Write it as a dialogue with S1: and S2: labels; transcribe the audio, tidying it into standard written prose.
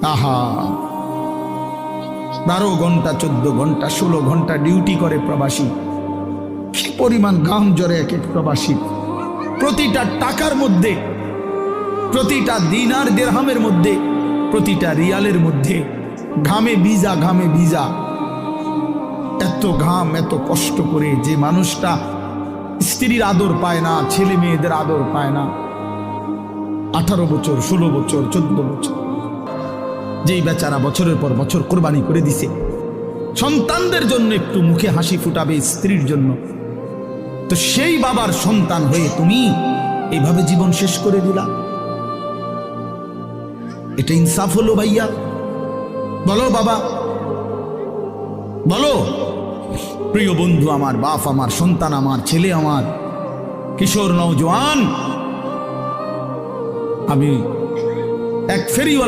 S1: আহা, 12 ঘন্টা 14 ঘন্টা 16 ঘন্টা ডিউটি করে প্রবাসী। কি পরিমাণ ঘাম ঝরে এক এক প্রবাসী। প্রতিটা টাকার মধ্যে, প্রতিটা দিনার দিরহামের মধ্যে, প্রতিটা রিয়ালের মধ্যে ঘামে ভিজা, ঘামে ভিজা। এত ঘাম, এত কষ্ট করে যে মানুষটা স্ত্রীর আদর পায় না, ছেলে মেয়েদের আদর পায় না, 18 বছর 16 বছর 14 বছর, যেই বেচারা বছরের পর বছর কোরবানি করে দিছে সন্তানদের জন্য, একটু মুখে হাসি ফুটাবে স্ত্রীর জন্য, তো সেই বাবার সন্তান হয়ে তুমি এইভাবে জীবন শেষ করে দিলা। এটা ইনসাফ হলো ভাইয়া? বলো বাবা, বলো। প্রিয় বন্ধু আমার, বাপ আমার, সন্তান আমার, ছেলে আমার, কিশোর নওজোয়ান, আমি এক ফেরিওয়ালা